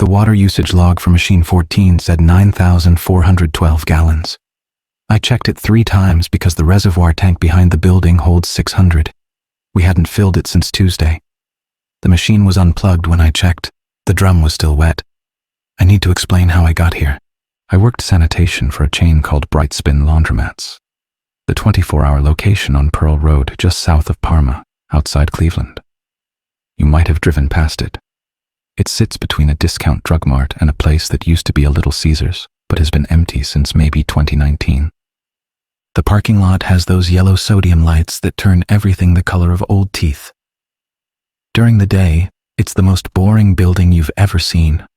water usage log for machine 14 said 9,412 gallons. I checked it 3 times because the reservoir tank behind the building holds 600. We hadn't filled it since Tuesday. The machine was unplugged when I checked. The drum was still wet. I need to explain how I got here. I worked sanitation for a chain called BrightSpin Laundromats. The 24-hour location on Pearl Road, just south of Parma, outside Cleveland. You might have driven past it. It sits between a discount drug mart and a place that used to be a Little Caesars, but has been empty since maybe 2019. The parking lot has those yellow sodium lights that turn everything the color of old teeth. During the day, it's the most boring building you've ever seen.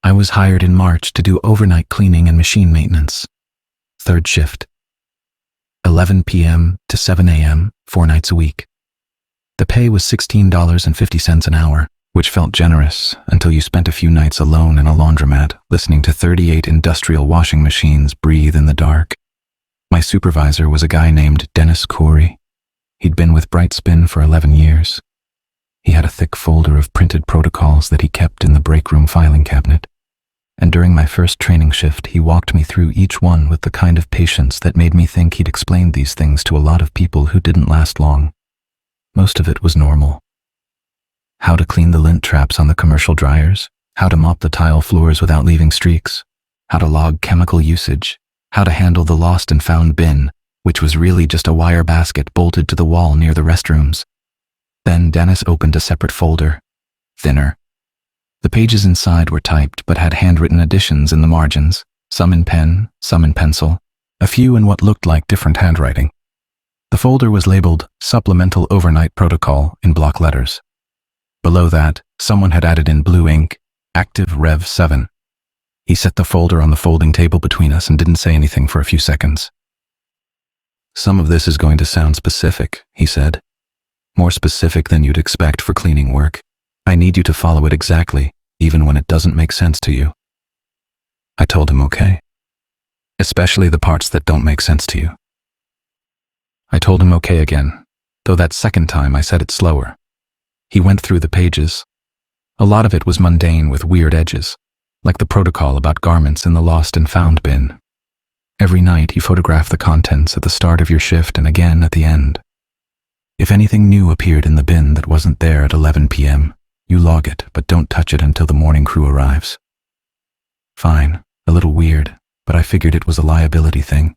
I was hired in March to do overnight cleaning and machine maintenance. 3rd shift. 11 p.m. to 7 a.m., 4 nights a week. The pay was $16.50 an hour, which felt generous until you spent a few nights alone in a laundromat, listening to 38 industrial washing machines breathe in the dark. My supervisor was a guy named Dennis Corey. He'd been with BrightSpin for 11 years. He had a thick folder of printed protocols that he kept in the break room filing cabinet. And during my first training shift, he walked me through each one with the kind of patience that made me think he'd explained these things to a lot of people who didn't last long. Most of it was normal. How to clean the lint traps on the commercial dryers, how to mop the tile floors without leaving streaks, how to log chemical usage, how to handle the lost and found bin, which was really just a wire basket bolted to the wall near the restrooms. Then Dennis opened a separate folder, thinner. The pages inside were typed but had handwritten additions in the margins, some in pen, some in pencil, a few in what looked like different handwriting. The folder was labeled Supplemental Overnight Protocol in block letters. Below that, someone had added in blue ink, Active Rev 7. He set the folder on the folding table between us and didn't say anything for a few seconds. Some of this is going to sound specific, he said. More specific than you'd expect for cleaning work. I need you to follow it exactly, even when it doesn't make sense to you. I told him okay. Especially the parts that don't make sense to you. I told him okay again, though that second time I said it slower. He went through the pages. A lot of it was mundane with weird edges, like the protocol about garments in the lost and found bin. Every night you photograph the contents at the start of your shift and again at the end. If anything new appeared in the bin that wasn't there at 11 p.m., you log it, but don't touch it until the morning crew arrives. Fine, a little weird, but I figured it was a liability thing.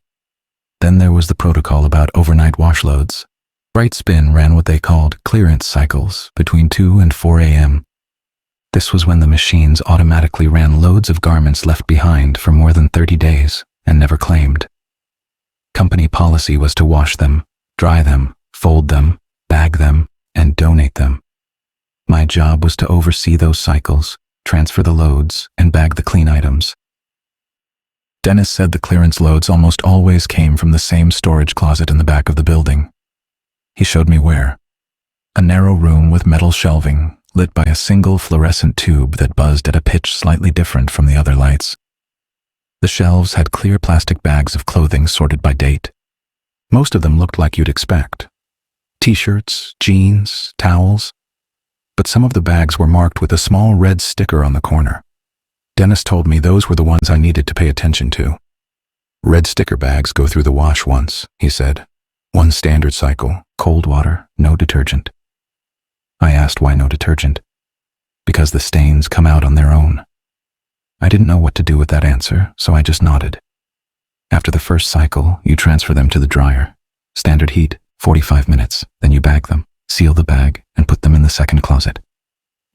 Then there was the protocol about overnight wash loads. BrightSpin ran what they called clearance cycles between 2 and 4 a.m. This was when the machines automatically ran loads of garments left behind for more than 30 days and never claimed. Company policy was to wash them, dry them, fold them, bag them, and donate them. My job was to oversee those cycles, transfer the loads, and bag the clean items. Dennis said the clearance loads almost always came from the same storage closet in the back of the building. He showed me where. A narrow room with metal shelving, lit by a single fluorescent tube that buzzed at a pitch slightly different from the other lights. The shelves had clear plastic bags of clothing sorted by date. Most of them looked like you'd expect. T-shirts, jeans, towels. But some of the bags were marked with a small red sticker on the corner. Dennis told me those were the ones I needed to pay attention to. Red sticker bags go through the wash once, he said. One standard cycle, cold water, no detergent. I asked why no detergent. Because the stains come out on their own. I didn't know what to do with that answer, so I just nodded. After the first cycle, you transfer them to the dryer. Standard heat, 45 minutes, then you bag them, seal the bag, and put them in the second closet.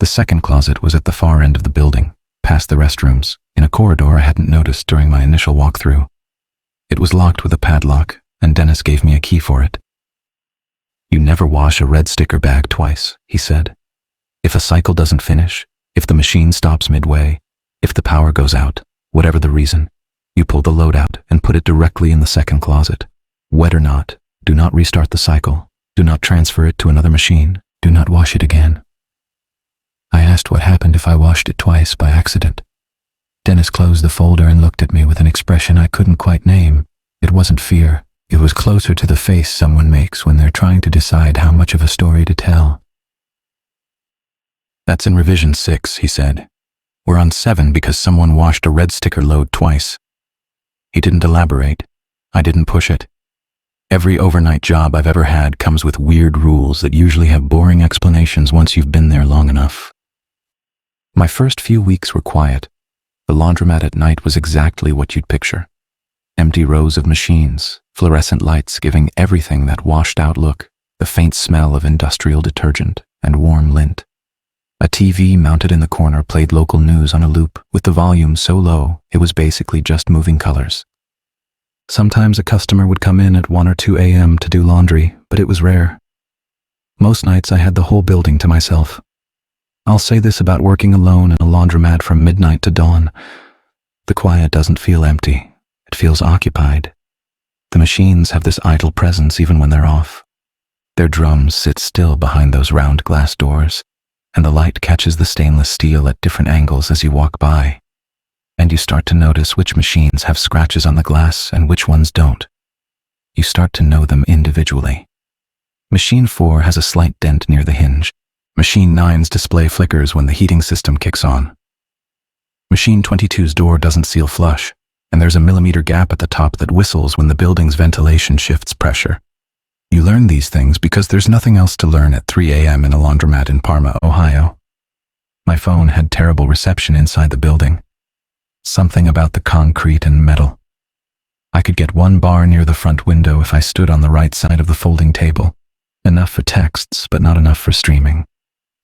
The second closet was at the far end of the building, past the restrooms, in a corridor I hadn't noticed during my initial walkthrough. It was locked with a padlock, and Dennis gave me a key for it. You never wash a red sticker bag twice, he said. If a cycle doesn't finish, if the machine stops midway, if the power goes out, whatever the reason, you pull the load out and put it directly in the second closet. Wet or not, do not restart the cycle. Do not transfer it to another machine. Do not wash it again. I asked what happened if I washed it twice by accident. Dennis closed the folder and looked at me with an expression I couldn't quite name. It wasn't fear. It was closer to the face someone makes when they're trying to decide how much of a story to tell. That's in revision 6, he said. We're on 7 because someone washed a red sticker load twice. He didn't elaborate. I didn't push it. Every overnight job I've ever had comes with weird rules that usually have boring explanations once you've been there long enough. My first few weeks were quiet. The laundromat at night was exactly what you'd picture. Empty rows of machines, fluorescent lights giving everything that washed-out look, the faint smell of industrial detergent, and warm lint. A TV mounted in the corner played local news on a loop with the volume so low it was basically just moving colors. Sometimes a customer would come in at 1 or 2 a.m. to do laundry, but it was rare. Most nights I had the whole building to myself. I'll say this about working alone in a laundromat from midnight to dawn. The quiet doesn't feel empty. It feels occupied. The machines have this idle presence even when they're off. Their drums sit still behind those round glass doors, and the light catches the stainless steel at different angles as you walk by. And you start to notice which machines have scratches on the glass and which ones don't. You start to know them individually. Machine 4 has a slight dent near the hinge. Machine 9's display flickers when the heating system kicks on. Machine 22's door doesn't seal flush, and there's a millimeter gap at the top that whistles when the building's ventilation shifts pressure. You learn these things because there's nothing else to learn at 3 a.m. in a laundromat in Parma, Ohio. My phone had terrible reception inside the building. Something about the concrete and metal. I could get one bar near the front window if I stood on the right side of the folding table. Enough for texts, but not enough for streaming.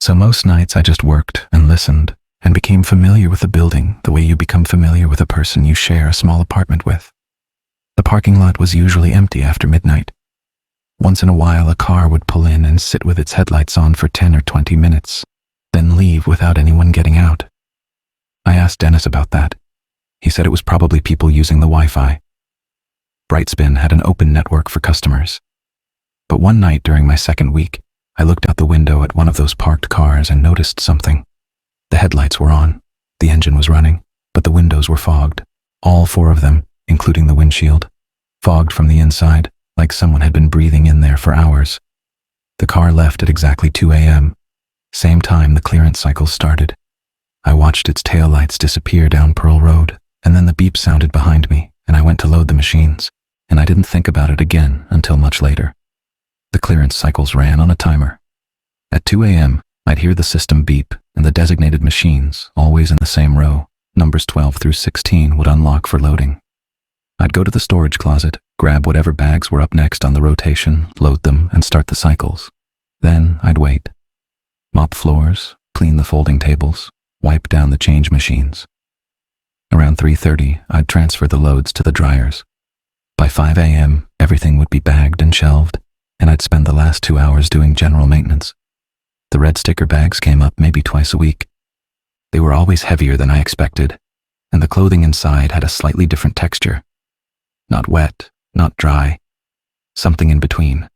So most nights I just worked and listened and became familiar with the building the way you become familiar with a person you share a small apartment with. The parking lot was usually empty after midnight. Once in a while a car would pull in and sit with its headlights on for 10 or 20 minutes, then leave without anyone getting out. I asked Dennis about that. He said it was probably people using the Wi-Fi. BrightSpin had an open network for customers. But one night during my second week, I looked out the window at one of those parked cars and noticed something. The headlights were on, the engine was running, but the windows were fogged. All 4 of them, including the windshield. Fogged from the inside, like someone had been breathing in there for hours. The car left at exactly 2 a.m. Same time the clearance cycle started. I watched its taillights disappear down Pearl Road, and then the beep sounded behind me, and I went to load the machines, and I didn't think about it again until much later. The clearance cycles ran on a timer. At 2 a.m., I'd hear the system beep, and the designated machines, always in the same row, numbers 12 through 16, would unlock for loading. I'd go to the storage closet, grab whatever bags were up next on the rotation, load them, and start the cycles. Then I'd wait. Mop floors, clean the folding tables, wipe down the change machines. Around 3:30, I'd transfer the loads to the dryers. By 5 a.m., everything would be bagged and shelved, and I'd spend the last 2 hours doing general maintenance. The red sticker bags came up maybe twice a week. They were always heavier than I expected, and the clothing inside had a slightly different texture. Not wet, not dry, something in between.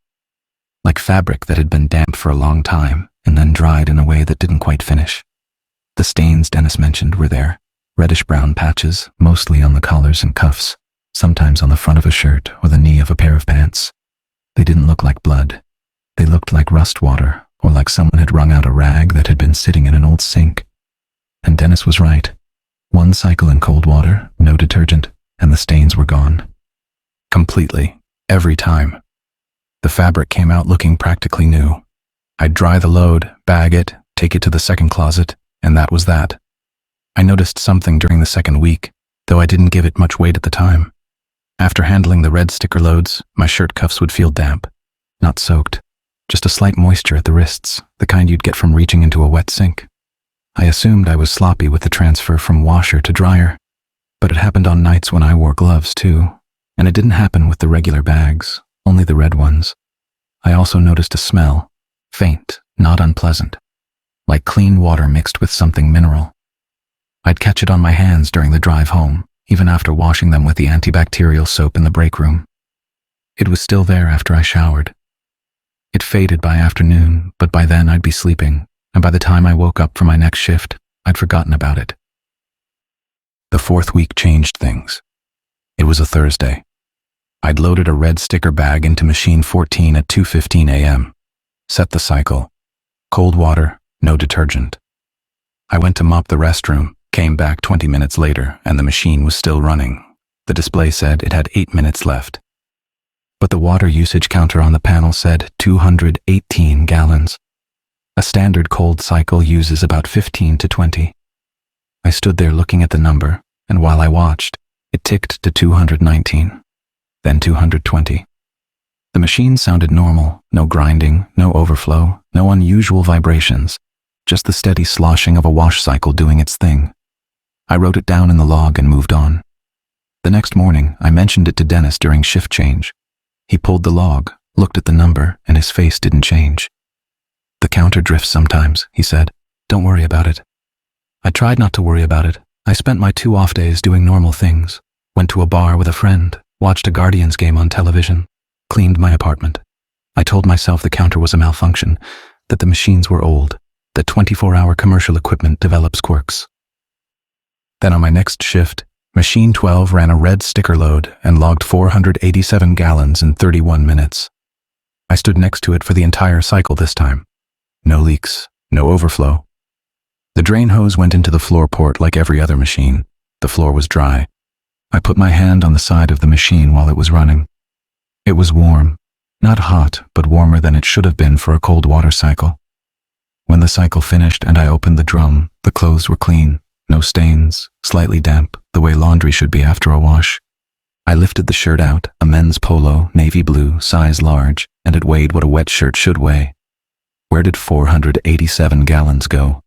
Like fabric that had been damp for a long time and then dried in a way that didn't quite finish. The stains Dennis mentioned were there, reddish-brown patches, mostly on the collars and cuffs, sometimes on the front of a shirt or the knee of a pair of pants. They didn't look like blood. They looked like rust water, or like someone had wrung out a rag that had been sitting in an old sink. And Dennis was right. 1 cycle in cold water, no detergent, and the stains were gone. Completely. Every time. The fabric came out looking practically new. I'd dry the load, bag it, take it to the second closet, and that was that. I noticed something during the second week, though I didn't give it much weight at the time. After handling the red sticker loads, my shirt cuffs would feel damp. Not soaked. Just a slight moisture at the wrists, the kind you'd get from reaching into a wet sink. I assumed I was sloppy with the transfer from washer to dryer, but it happened on nights when I wore gloves too, and it didn't happen with the regular bags, only the red ones. I also noticed a smell, faint, not unpleasant, like clean water mixed with something mineral. I'd catch it on my hands during the drive home, even after washing them with the antibacterial soap in the break room. It was still there after I showered. It faded by afternoon, but by then I'd be sleeping, and by the time I woke up for my next shift, I'd forgotten about it. The 4th week changed things. It was a Thursday. I'd loaded a red sticker bag into machine 14 at 2:15 a.m. Set the cycle. Cold water, no detergent. I went to mop the restroom, Came back 20 minutes later, and the machine was still running. The display said it had 8 minutes left. But the water usage counter on the panel said 218 gallons. A standard cold cycle uses about 15 to 20. I stood there looking at the number, and while I watched, it ticked to 219, then 220. The machine sounded normal, no grinding, no overflow, no unusual vibrations, just the steady sloshing of a wash cycle doing its thing. I wrote it down in the log and moved on. The next morning, I mentioned it to Dennis during shift change. He pulled the log, looked at the number, and his face didn't change. "The counter drifts sometimes," he said. "Don't worry about it." I tried not to worry about it. I spent my 2 off days doing normal things. Went to a bar with a friend, watched a Guardians game on television, cleaned my apartment. I told myself the counter was a malfunction, that the machines were old, that 24-hour commercial equipment develops quirks. Then on my next shift, Machine 12 ran a red sticker load and logged 487 gallons in 31 minutes. I stood next to it for the entire cycle this time. No leaks, no overflow. The drain hose went into the floor port like every other machine. The floor was dry. I put my hand on the side of the machine while it was running. It was warm, not hot, but warmer than it should have been for a cold water cycle. When the cycle finished and I opened the drum, the clothes were clean, no stains, slightly damp, the way laundry should be after a wash. I lifted the shirt out, a men's polo, navy blue, size large, and it weighed what a wet shirt should weigh. Where did 487 gallons go?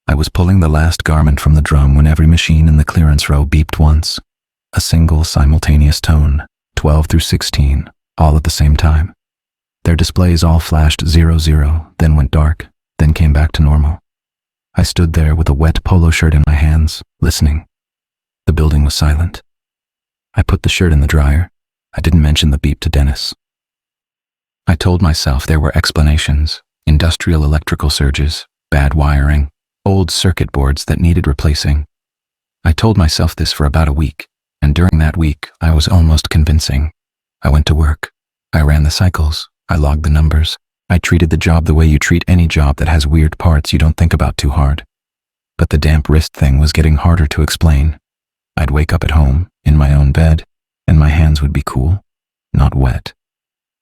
I was pulling the last garment from the drum when every machine in the clearance row beeped once. A single simultaneous tone, 12 through 16, all at the same time. Their displays all flashed 00, then went dark, then came back to normal. I stood there with a wet polo shirt in my hands, listening. The building was silent. I put the shirt in the dryer. I didn't mention the beep to Dennis. I told myself there were explanations, industrial electrical surges, bad wiring, old circuit boards that needed replacing. I told myself this for about a week, and during that week, I was almost convincing. I went to work. I ran the cycles. I logged the numbers. I treated the job the way you treat any job that has weird parts you don't think about too hard. But the damp wrist thing was getting harder to explain. I'd wake up at home, in my own bed, and my hands would be cool, not wet.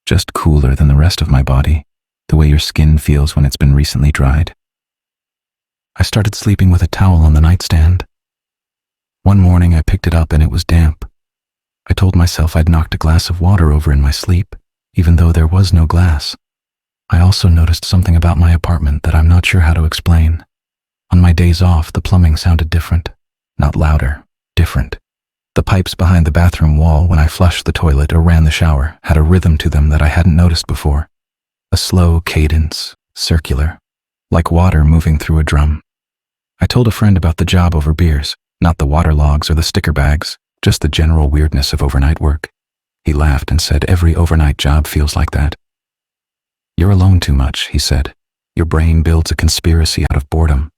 Just cooler than the rest of my body, the way your skin feels when it's been recently dried. I started sleeping with a towel on the nightstand. One morning I picked it up and it was damp. I told myself I'd knocked a glass of water over in my sleep, even though there was no glass. I also noticed something about my apartment that I'm not sure how to explain. On my days off, the plumbing sounded different. Not louder, different. The pipes behind the bathroom wall when I flushed the toilet or ran the shower had a rhythm to them that I hadn't noticed before. A slow cadence, circular, like water moving through a drum. I told a friend about the job over beers, not the water logs or the sticker bags, just the general weirdness of overnight work. He laughed and said every overnight job feels like that. "You're alone too much," he said. "Your brain builds a conspiracy out of boredom."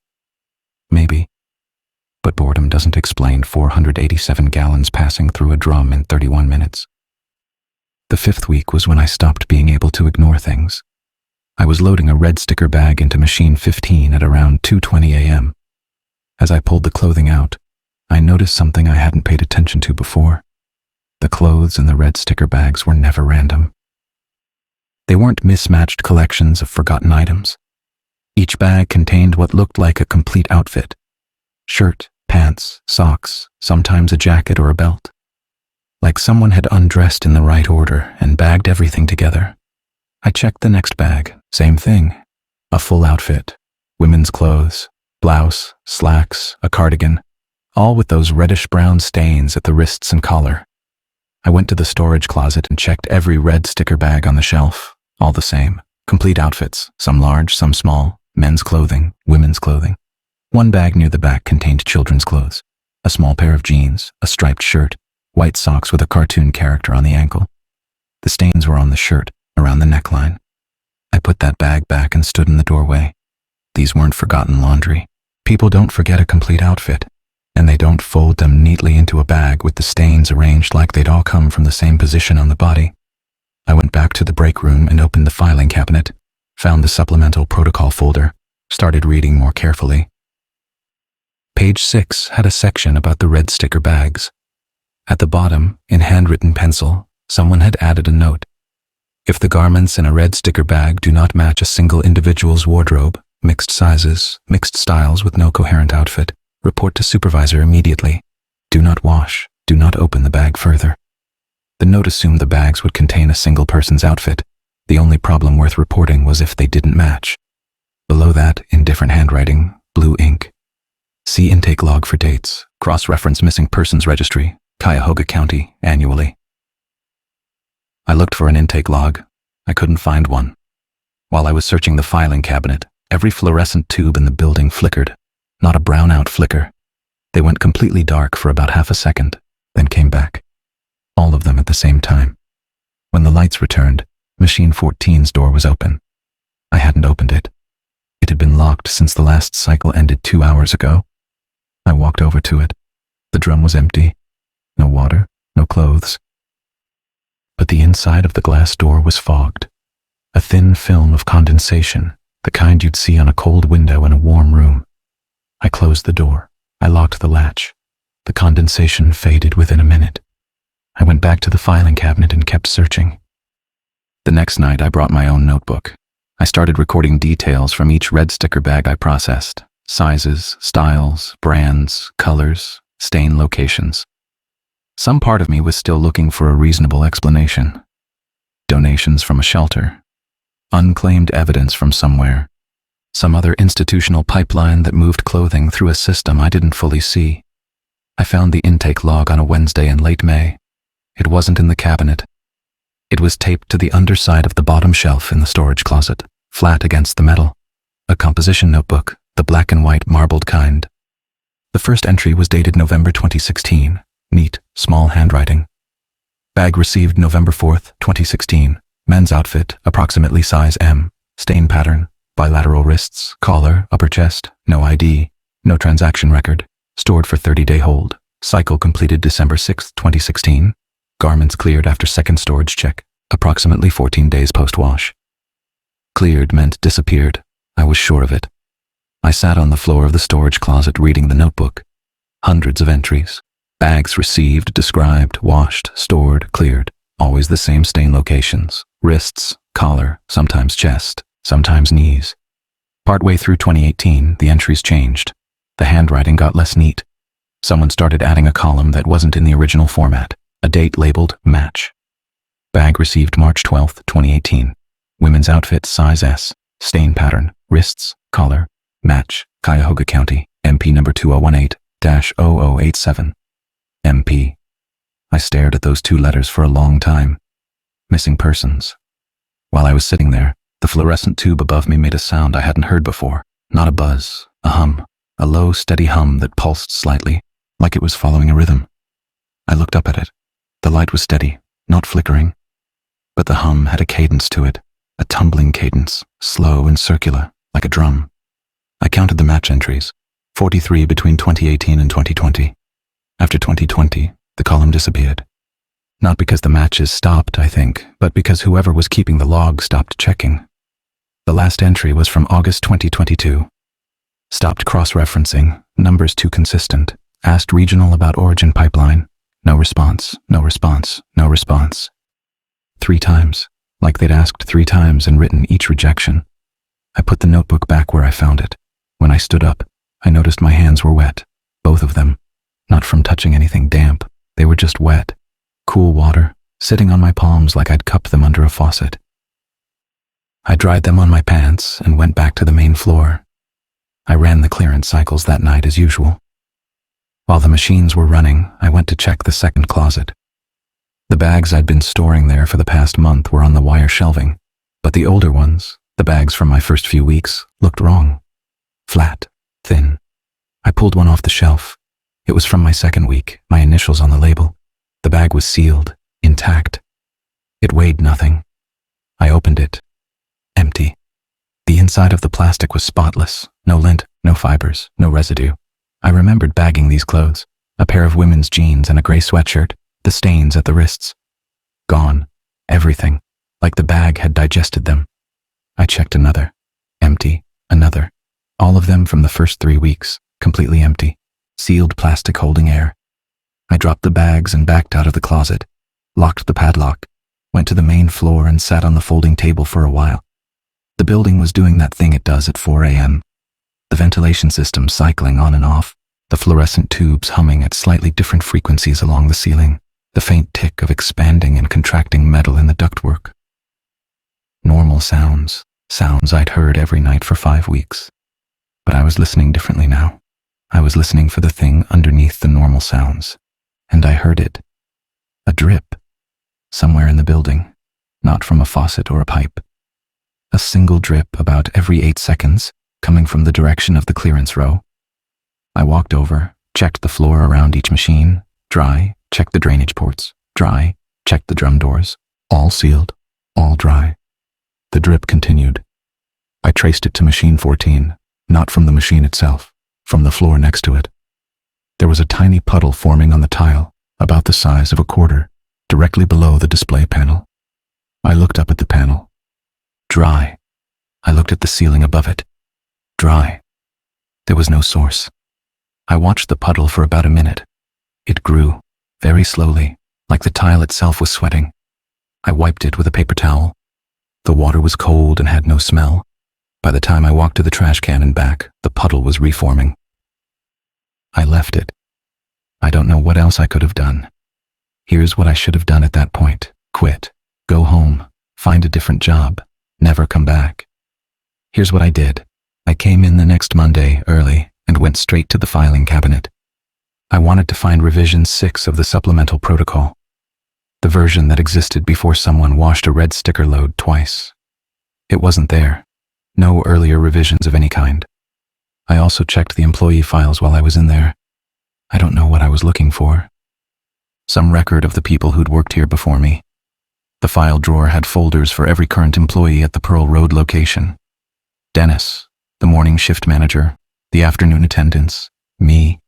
Maybe. But boredom doesn't explain 487 gallons passing through a drum in 31 minutes. The 5th week was when I stopped being able to ignore things. I was loading a red sticker bag into machine 15 at around 2:20 a.m. As I pulled the clothing out, I noticed something I hadn't paid attention to before. The clothes in the red sticker bags were never random. They weren't mismatched collections of forgotten items. Each bag contained what looked like a complete outfit. Shirt, pants, socks, sometimes a jacket or a belt. Like someone had undressed in the right order and bagged everything together. I checked the next bag, same thing. A full outfit, women's clothes, blouse, slacks, a cardigan, all with those reddish-brown stains at the wrists and collar. I went to the storage closet and checked every red sticker bag on the shelf. All the same, complete outfits, some large, some small, men's clothing, women's clothing. One bag near the back contained children's clothes, a small pair of jeans, a striped shirt, white socks with a cartoon character on the ankle. The stains were on the shirt, around the neckline. I put that bag back and stood in the doorway. These weren't forgotten laundry. People don't forget a complete outfit, and they don't fold them neatly into a bag with the stains arranged like they'd all come from the same position on the body. I went back to the break room and opened the filing cabinet, found the supplemental protocol folder, started reading more carefully. Page 6 had a section about the red sticker bags. At the bottom, in handwritten pencil, someone had added a note. If the garments in a red sticker bag do not match a single individual's wardrobe, mixed sizes, mixed styles with no coherent outfit, report to supervisor immediately. Do not wash. Do not open the bag further. The note assumed the bags would contain a single person's outfit. The only problem worth reporting was if they didn't match. Below that, in different handwriting, blue ink. See intake log for dates. Cross-reference missing persons registry, Cuyahoga County, annually. I looked for an intake log. I couldn't find one. While I was searching the filing cabinet, every fluorescent tube in the building flickered. Not a brownout flicker. They went completely dark for about half a second, then came back. All of them at the same time. When the lights returned, Machine 14's door was open. I hadn't opened it. It had been locked since the last cycle ended 2 hours ago. I walked over to it. The drum was empty. No water, no clothes. But the inside of the glass door was fogged. A thin film of condensation, the kind you'd see on a cold window in a warm room. I closed the door. I locked the latch. The condensation faded within a minute. I went back to the filing cabinet and kept searching. The next night, I brought my own notebook. I started recording details from each red sticker bag I processed. Sizes, styles, brands, colors, stain locations. Some part of me was still looking for a reasonable explanation. Donations from a shelter. Unclaimed evidence from somewhere. Some other institutional pipeline that moved clothing through a system I didn't fully see. I found the intake log on a Wednesday in late May. It wasn't in the cabinet. It was taped to the underside of the bottom shelf in the storage closet, flat against the metal. A composition notebook, the black and white marbled kind. The first entry was dated November 2016. Neat, small handwriting. Bag received November 4th, 2016. Men's outfit, approximately size M. Stain pattern, bilateral wrists, collar, upper chest, no ID, no transaction record. Stored for 30-day hold. Cycle completed December 6th, 2016. Garments cleared after second storage check, approximately 14 days post-wash. Cleared meant disappeared. I was sure of it. I sat on the floor of the storage closet reading the notebook. Hundreds of entries. Bags received, described, washed, stored, cleared. Always the same stain locations. Wrists, collar, sometimes chest, sometimes knees. Partway through 2018, the entries changed. The handwriting got less neat. Someone started adding a column that wasn't in the original format. A date labeled match. Bag received March 12th, 2018. Women's outfit size S. Stain pattern, wrists, collar, match, Cuyahoga County, MP number 2018-0087. MP. I stared at those two letters for a long time. Missing persons. While I was sitting there, the fluorescent tube above me made a sound I hadn't heard before. Not a buzz, a hum. A low, steady hum that pulsed slightly, like it was following a rhythm. I looked up at it. The light was steady, not flickering. But the hum had a cadence to it, a tumbling cadence, slow and circular, like a drum. I counted the match entries, 43 between 2018 and 2020. After 2020, the column disappeared. Not because the matches stopped, I think, but because whoever was keeping the log stopped checking. The last entry was from August 2022. Stopped cross-referencing, numbers too consistent. Asked regional about origin pipeline. No response, no response, no response. 3 times, like they'd asked 3 times and written each rejection. I put the notebook back where I found it. When I stood up, I noticed my hands were wet, both of them. Not from touching anything damp, they were just wet. Cool water, sitting on my palms like I'd cupped them under a faucet. I dried them on my pants and went back to the main floor. I ran the clearance cycles that night as usual. While the machines were running, I went to check the second closet. The bags I'd been storing there for the past month were on the wire shelving, but the older ones, the bags from my first few weeks, looked wrong. Flat, thin. I pulled one off the shelf. It was from my second week, my initials on the label. The bag was sealed, intact. It weighed nothing. I opened it. Empty. The inside of the plastic was spotless. No lint, no fibers, no residue. I remembered bagging these clothes. A pair of women's jeans and a gray sweatshirt, the stains at the wrists. Gone. Everything. Like the bag had digested them. I checked another. Empty. Another. All of them from the first 3 weeks. Completely empty. sealed plastic holding air. I dropped the bags and backed out of the closet, locked the padlock, went to the main floor and sat on the folding table for a while. The building was doing that thing it does at 4 a.m. The ventilation system cycling on and off, the fluorescent tubes humming at slightly different frequencies along the ceiling, the faint tick of expanding and contracting metal in the ductwork. Normal sounds I'd heard every night for 5 weeks. But I was listening differently now. I was listening for the thing underneath the normal sounds. And I heard it. A drip. Somewhere in the building. Not from a faucet or a pipe. A single drip about every 8 seconds, coming from the direction of the clearance row. I walked over, checked the floor around each machine, dry, checked the drainage ports, dry, checked the drum doors, all sealed, all dry. The drip continued. I traced it to machine 14, not from the machine itself, from the floor next to it. There was a tiny puddle forming on the tile, about the size of a quarter, directly below the display panel. I looked up at the panel. Dry. I looked at the ceiling above it. Dry. There was no source. I watched the puddle for about a minute. It grew, very slowly, like the tile itself was sweating. I wiped it with a paper towel. The water was cold and had no smell. By the time I walked to the trash can and back, the puddle was reforming. I left it. I don't know what else I could have done. Here's what I should have done at that point. Quit. Go home. Find a different job. Never come back. Here's what I did. I came in the next Monday early and went straight to the filing cabinet. I wanted to find revision 6 of the Supplemental protocol. The version that existed before someone washed a red sticker load twice. It wasn't there. No earlier revisions of any kind. I also checked the employee files while I was in there. I don't know what I was looking for. Some record of the people who'd worked here before me. The file drawer had folders for every current employee at the Pearl Road location. Dennis, the morning shift manager, the afternoon attendants, me.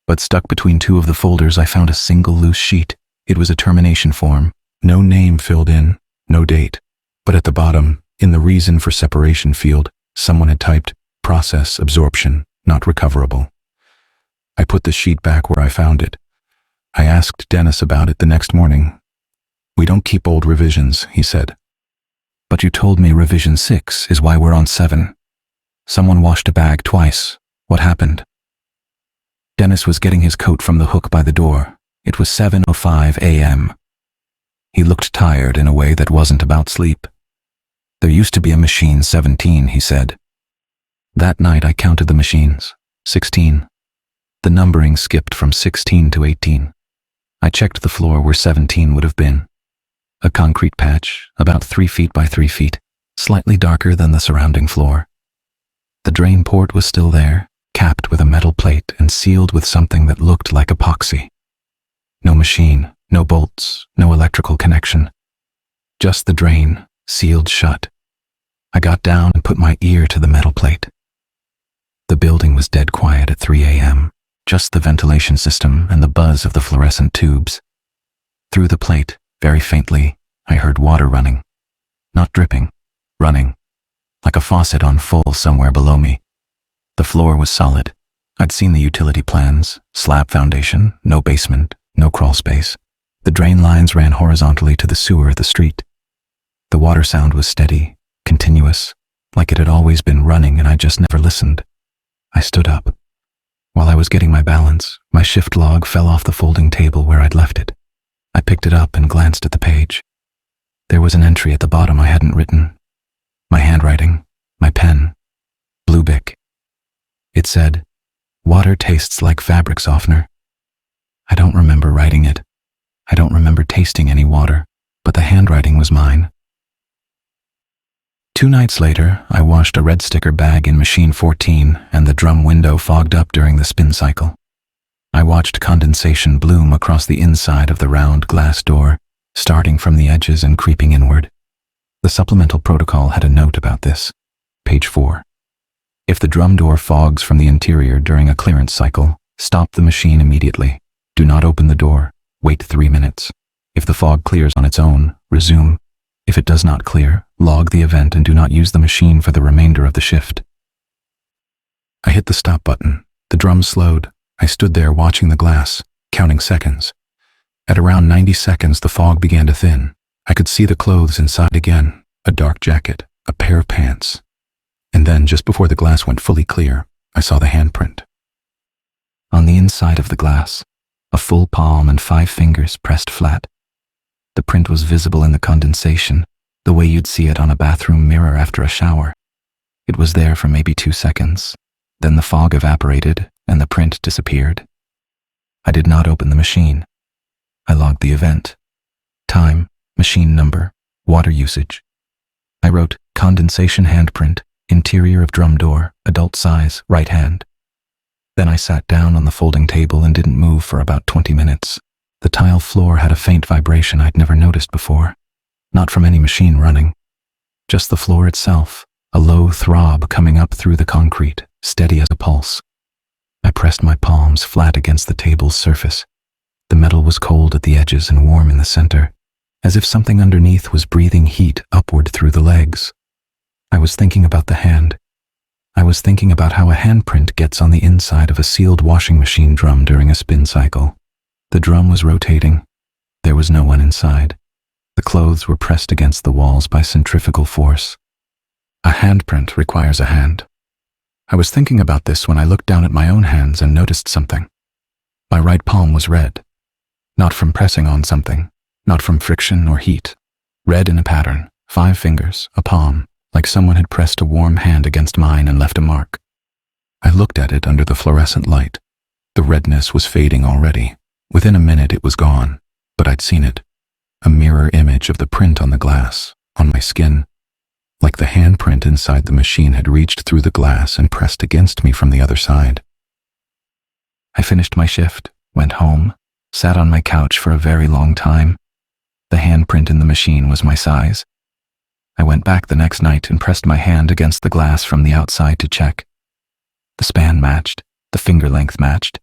But stuck between 2 of the folders I found a single loose sheet. It was a termination form. No name filled in, no date. But at the bottom, in the reason for separation field, someone had typed, process absorption, not recoverable. I put the sheet back where I found it. I asked Dennis about it the next morning. We don't keep old revisions, he said. But you told me revision 6 is why we're on 7. Someone washed a bag twice. What happened? Dennis was getting his coat from the hook by the door. It was 7:05 a.m. He looked tired in a way that wasn't about sleep. There used to be a machine 17, he said. That night I counted the machines. 16. The numbering skipped from 16 to 18. I checked the floor where 17 would have been. A concrete patch, about 3 feet by 3 feet, slightly darker than the surrounding floor. The drain port was still there, capped with a metal plate and sealed with something that looked like epoxy. No machine, no bolts, no electrical connection. Just the drain, sealed shut. I got down and put my ear to the metal plate. The building was dead quiet at 3 a.m., just the ventilation system and the buzz of the fluorescent tubes. Through the plate, very faintly, I heard water running. Not dripping, running. Like a faucet on full somewhere below me. The floor was solid. I'd seen the utility plans, slab foundation, no basement, no crawl space. The drain lines ran horizontally to the sewer at the street. The water sound was steady, continuous, like it had always been running and I just never listened. I stood up. While I was getting my balance, my shift log fell off the folding table where I'd left it. I picked it up and glanced at the page. There was an entry at the bottom I hadn't written. My handwriting, my pen, blue bic. It said, "Water tastes like fabric softener." I don't remember writing it. I don't remember tasting any water, but the handwriting was mine. 2 nights later, I washed a red sticker bag in machine 14 and the drum window fogged up during the spin cycle. I watched condensation bloom across the inside of the round glass door, starting from the edges and creeping inward. The Supplemental protocol had a note about this. Page 4. If the drum door fogs from the interior during a clearance cycle, stop the machine immediately. Do not open the door. Wait 3 minutes. If the fog clears on its own, resume. If it does not clear, log the event and do not use the machine for the remainder of the shift. I hit the stop button. The drum slowed. I stood there watching the glass, counting seconds. At around 90 seconds, the fog began to thin. I could see the clothes inside again, a dark jacket, a pair of pants. And then, just before the glass went fully clear, I saw the handprint. On the inside of the glass, a full palm and 5 fingers pressed flat. The print was visible in the condensation, the way you'd see it on a bathroom mirror after a shower. It was there for maybe 2 seconds. Then the fog evaporated and the print disappeared. I did not open the machine. I logged the event. Time, machine number, water usage. I wrote, condensation handprint, interior of drum door, adult size, right hand. Then I sat down on the folding table and didn't move for about 20 minutes. The tile floor had a faint vibration I'd never noticed before. Not from any machine running. Just the floor itself, a low throb coming up through the concrete, steady as a pulse. I pressed my palms flat against the table's surface. The metal was cold at the edges and warm in the center, as if something underneath was breathing heat upward through the legs. I was thinking about the hand. I was thinking about how a handprint gets on the inside of a sealed washing machine drum during a spin cycle. The drum was rotating. There was no one inside. The clothes were pressed against the walls by centrifugal force. A handprint requires a hand. I was thinking about this when I looked down at my own hands and noticed something. My right palm was red. Not from pressing on something, not from friction or heat. Red in a pattern, 5 fingers, a palm, like someone had pressed a warm hand against mine and left a mark. I looked at it under the fluorescent light. The redness was fading already. Within a minute it was gone, but I'd seen it. A mirror image of the print on the glass, on my skin. Like the handprint inside the machine had reached through the glass and pressed against me from the other side. I finished my shift, went home, sat on my couch for a very long time. The handprint in the machine was my size. I went back the next night and pressed my hand against the glass from the outside to check. The span matched, the finger length matched,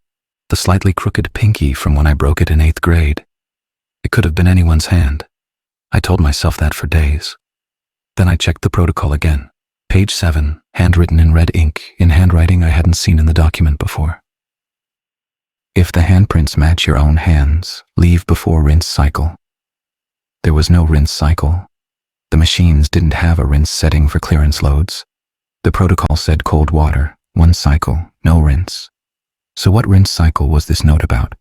the slightly crooked pinky from when I broke it in 8th grade. It could have been anyone's hand. I told myself that for days. Then I checked the protocol again. Page 7, handwritten in red ink, in handwriting I hadn't seen in the document before. If the handprints match your own hands, leave before rinse cycle. There was no rinse cycle. The machines didn't have a rinse setting for clearance loads. The protocol said cold water, 1 cycle, no rinse. So what rinse cycle was this note about?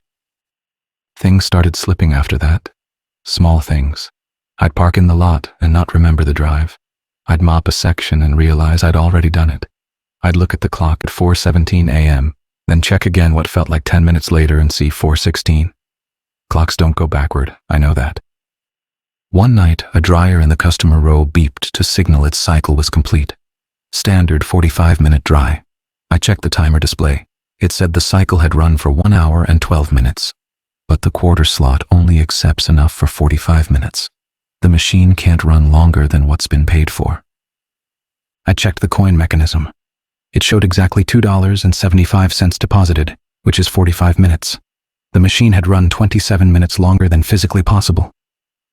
Things started slipping after that. Small things. I'd park in the lot and not remember the drive. I'd mop a section and realize I'd already done it. I'd look at the clock at 4:17 a.m., then check again what felt like 10 minutes later and see 4:16. Clocks don't go backward, I know that. One night, a dryer in the customer row beeped to signal its cycle was complete. Standard 45-minute dry. I checked the timer display. It said the cycle had run for 1 hour and 12 minutes. But the quarter slot only accepts enough for 45 minutes. The machine can't run longer than what's been paid for. I checked the coin mechanism. It showed exactly $2.75 deposited, which is 45 minutes. The machine had run 27 minutes longer than physically possible.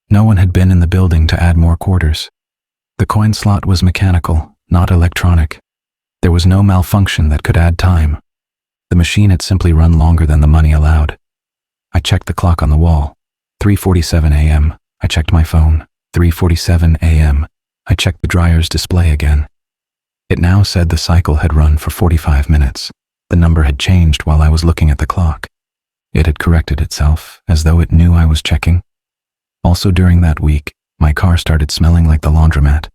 No one had been in the building to add more quarters. The coin slot was mechanical, not electronic. There was no malfunction that could add time. The machine had simply run longer than the money allowed. I checked the clock on the wall. 3:47 a.m. I checked my phone. 3:47 a.m. I checked the dryer's display again. It now said the cycle had run for 45 minutes. The number had changed while I was looking at the clock. It had corrected itself, as though it knew I was checking. Also during that week, my car started smelling like the laundromat.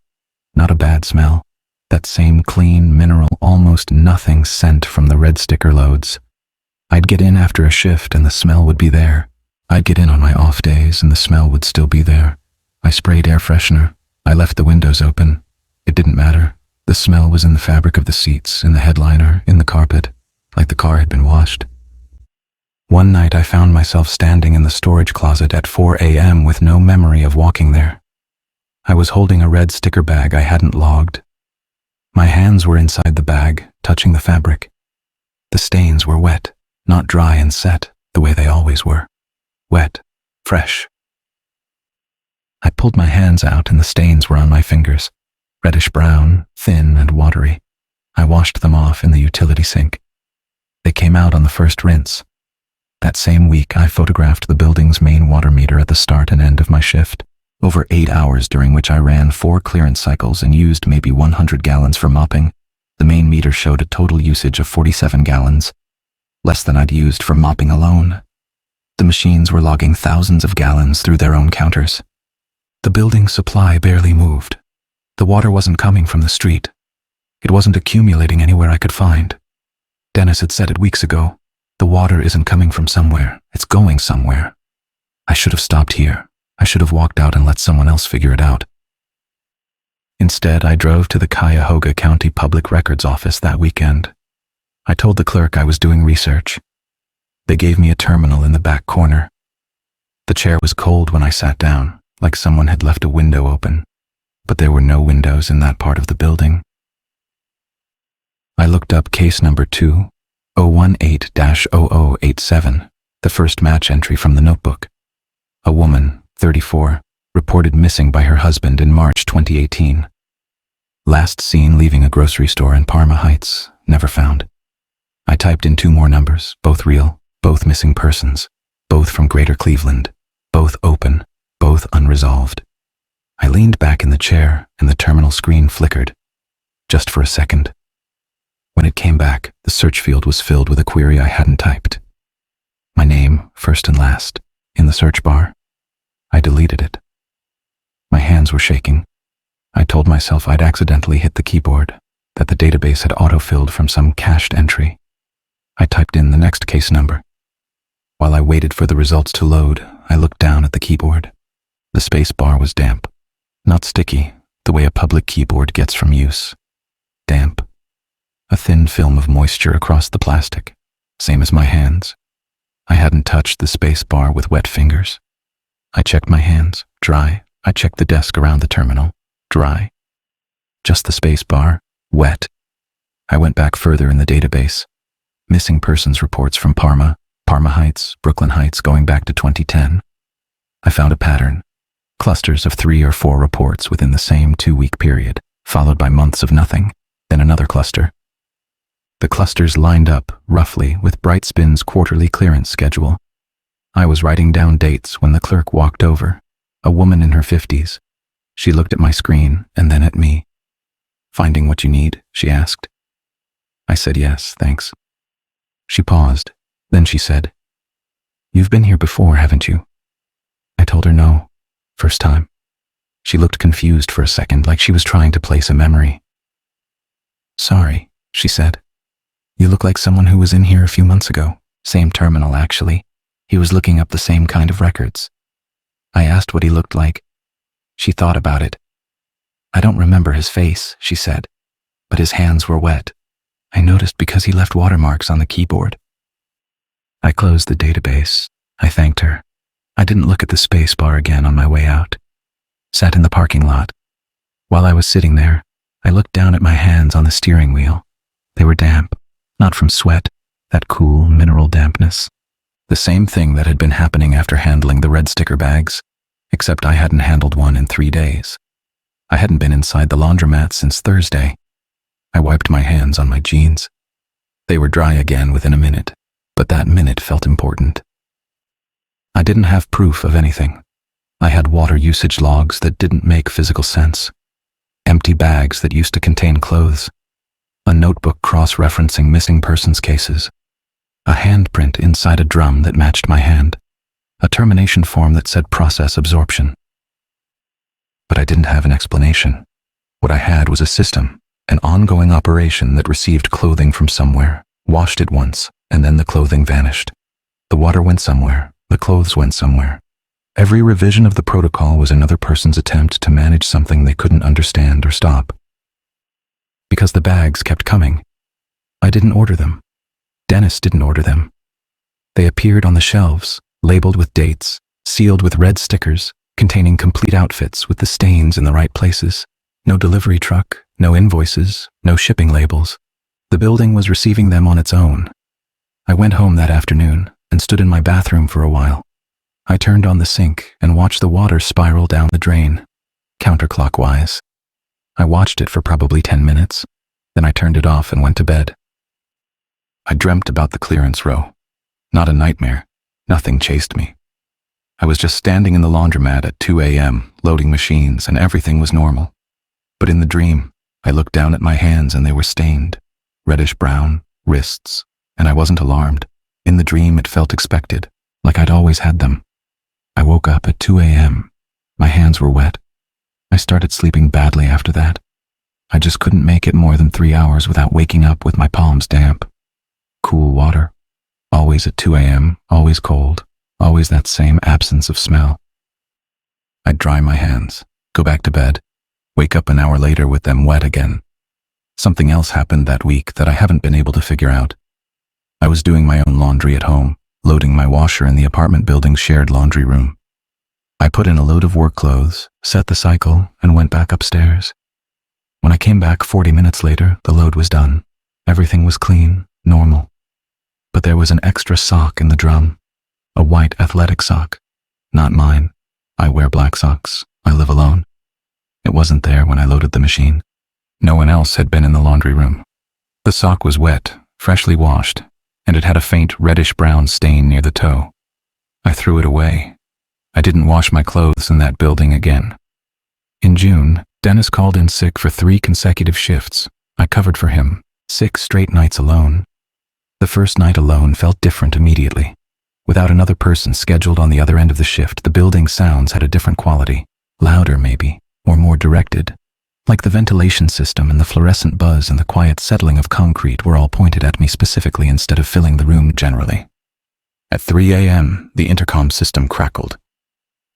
Not a bad smell. That same clean, mineral, almost nothing scent from the red sticker loads. I'd get in after a shift and the smell would be there. I'd get in on my off days and the smell would still be there. I sprayed air freshener. I left the windows open. It didn't matter. The smell was in the fabric of the seats, in the headliner, in the carpet, like the car had been washed. One night I found myself standing in the storage closet at 4 a.m. with no memory of walking there. I was holding a red sticker bag I hadn't logged. My hands were inside the bag, touching the fabric. The stains were wet, not dry and set, the way they always were. Wet, fresh. I pulled my hands out and the stains were on my fingers, reddish brown, thin and watery. I washed them off in the utility sink. They came out on the first rinse. That same week, I photographed the building's main water meter at the start and end of my shift. Over 8 hours, during which I ran 4 clearance cycles and used maybe 100 gallons for mopping, the main meter showed a total usage of 47 gallons, less than I'd used for mopping alone. The machines were logging thousands of gallons through their own counters. The building's supply barely moved. The water wasn't coming from the street. It wasn't accumulating anywhere I could find. Dennis had said it weeks ago. The water isn't coming from somewhere. It's going somewhere. I should have stopped here. I should have walked out and let someone else figure it out. Instead, I drove to the Cuyahoga County Public Records Office that weekend. I told the clerk I was doing research. They gave me a terminal in the back corner. The chair was cold when I sat down, like someone had left a window open, but there were no windows in that part of the building. I looked up case number 2018-0087, the first match entry from the notebook. A woman, 34, reported missing by her husband in March 2018. Last seen leaving a grocery store in Parma Heights, never found. I typed in 2 more numbers, both real, both missing persons, both from Greater Cleveland, both open, both unresolved. I leaned back in the chair and the terminal screen flickered, just for a second. When it came back, the search field was filled with a query I hadn't typed. My name, first and last, in the search bar. I deleted it. My hands were shaking. I told myself I'd accidentally hit the keyboard, that the database had autofilled from some cached entry. I typed in the next case number. While I waited for the results to load, I looked down at the keyboard. The space bar was damp. Not sticky, the way a public keyboard gets from use. Damp. A thin film of moisture across the plastic, same as my hands. I hadn't touched the space bar with wet fingers. I checked my hands, dry. I checked the desk around the terminal, dry. Just the space bar, wet. I went back further in the database. Missing persons reports from Parma, Parma Heights, Brooklyn Heights going back to 2010. I found a pattern. Clusters of 3 or 4 reports within the same 2-week period, followed by months of nothing, then another cluster. The clusters lined up, roughly, with BrightSpin's quarterly clearance schedule. I was writing down dates when the clerk walked over, a woman in her 50s. She looked at my screen and then at me. "Finding what you need?" she asked. I said yes, thanks. She paused, then she said, "You've been here before, haven't you?" I told her no, first time. She looked confused for a second, like she was trying to place a memory. "Sorry," she said. "You look like someone who was in here a few months ago. Same terminal, actually. He was looking up the same kind of records." I asked what he looked like. She thought about it. "I don't remember his face," she said, "but his hands were wet. I noticed because he left watermarks on the keyboard." I closed the database. I thanked her. I didn't look at the space bar again on my way out. Sat in the parking lot. While I was sitting there, I looked down at my hands on the steering wheel. They were damp. Not from sweat, that cool mineral dampness. The same thing that had been happening after handling the red sticker bags, except I hadn't handled one in 3 days. I hadn't been inside the laundromat since Thursday. I wiped my hands on my jeans. They were dry again within a minute, but that minute felt important. I didn't have proof of anything. I had water usage logs that didn't make physical sense. Empty bags that used to contain clothes. A notebook cross-referencing missing persons cases. A handprint inside a drum that matched my hand. A termination form that said process absorption. But I didn't have an explanation. What I had was a system, an ongoing operation that received clothing from somewhere, washed it once, and then the clothing vanished. The water went somewhere, the clothes went somewhere. Every revision of the protocol was another person's attempt to manage something they couldn't understand or stop. Because the bags kept coming. I didn't order them. Dennis didn't order them. They appeared on the shelves, labeled with dates, sealed with red stickers, containing complete outfits with the stains in the right places. No delivery truck, no invoices, no shipping labels. The building was receiving them on its own. I went home that afternoon and stood in my bathroom for a while. I turned on the sink and watched the water spiral down the drain, counterclockwise. I watched it for probably 10 minutes. Then I turned it off and went to bed. I dreamt about the clearance row. Not a nightmare. Nothing chased me. I was just standing in the laundromat at 2 a.m., loading machines, and everything was normal. But in the dream, I looked down at my hands and they were stained, reddish-brown, wrists, and I wasn't alarmed. In the dream, it felt expected, like I'd always had them. I woke up at 2 a.m. My hands were wet. I started sleeping badly after that. I just couldn't make it more than 3 hours without waking up with my palms damp. Cool water. Always at 2 a.m., always cold, always that same absence of smell. I'd dry my hands, go back to bed, wake up an hour later with them wet again. Something else happened that week that I haven't been able to figure out. I was doing my own laundry at home, loading my washer in the apartment building's shared laundry room. I put in a load of work clothes, set the cycle, and went back upstairs. When I came back 40 minutes later, the load was done. Everything was clean, normal. But there was an extra sock in the drum. A white athletic sock. Not mine. I wear black socks. I live alone. It wasn't there when I loaded the machine. No one else had been in the laundry room. The sock was wet, freshly washed, and it had a faint reddish-brown stain near the toe. I threw it away. I didn't wash my clothes in that building again. In June, Dennis called in sick for 3 consecutive shifts. I covered for him, 6 straight nights alone. The first night alone felt different immediately. Without another person scheduled on the other end of the shift, the building's sounds had a different quality. Louder, maybe, or more directed. Like the ventilation system and the fluorescent buzz and the quiet settling of concrete were all pointed at me specifically instead of filling the room generally. At 3 a.m., the intercom system crackled.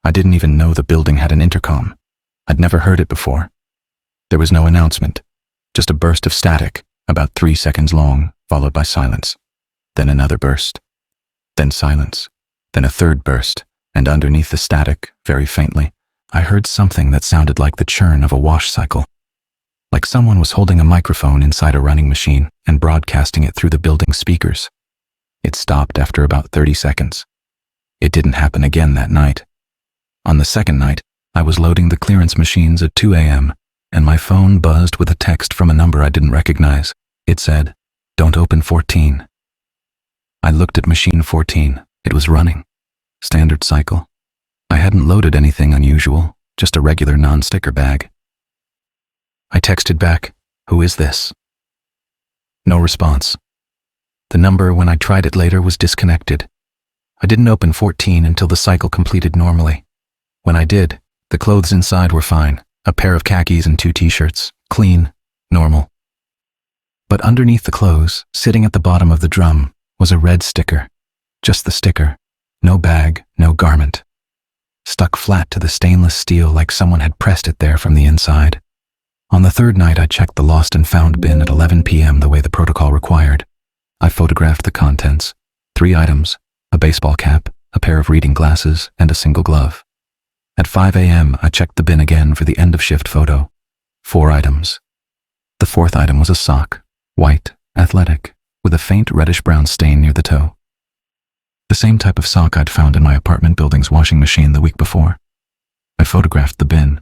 I didn't even know the building had an intercom. I'd never heard it before. There was no announcement, just a burst of static, about 3 seconds long, followed by silence. Then another burst. Then silence. Then a third burst, and underneath the static, very faintly, I heard something that sounded like the churn of a wash cycle. Like someone was holding a microphone inside a running machine and broadcasting it through the building's speakers. It stopped after about 30 seconds. It didn't happen again that night. On the second night, I was loading the clearance machines at 2 a.m., and my phone buzzed with a text from a number I didn't recognize. It said, "Don't open 14." I looked at machine 14. It was running. Standard cycle. I hadn't loaded anything unusual, just a regular non-sticker bag. I texted back, "Who is this?" No response. The number, when I tried it later, was disconnected. I didn't open 14 until the cycle completed normally. When I did, the clothes inside were fine. A pair of khakis and 2 t-shirts. Clean. Normal. But underneath the clothes, sitting at the bottom of the drum, was a red sticker. Just the sticker. No bag, no garment. Stuck flat to the stainless steel like someone had pressed it there from the inside. On the third night, I checked the lost and found bin at 11 p.m. the way the protocol required. I photographed the contents. 3 items, a baseball cap, a pair of reading glasses, and a single glove. At 5 a.m., I checked the bin again for the end-of-shift photo. 4 items. The 4th item was a sock, white, athletic, with a faint reddish-brown stain near the toe. The same type of sock I'd found in my apartment building's washing machine the week before. I photographed the bin.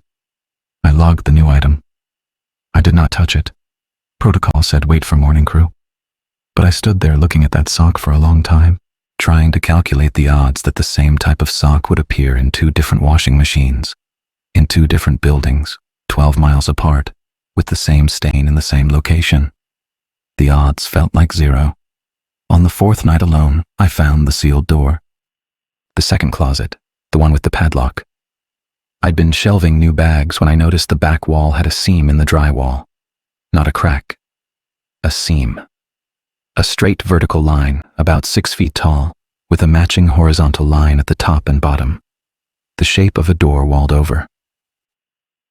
I logged the new item. I did not touch it. Protocol said wait for morning crew. But I stood there looking at that sock for a long time, trying to calculate the odds that the same type of sock would appear in 2 different washing machines, in 2 different buildings, 12 miles apart, with the same stain in the same location. The odds felt like 0. On the 4th night alone, I found the sealed door. The second closet, the one with the padlock. I'd been shelving new bags when I noticed the back wall had a seam in the drywall. Not a crack. A seam. A straight vertical line, about 6 feet tall, with a matching horizontal line at the top and bottom. The shape of a door walled over.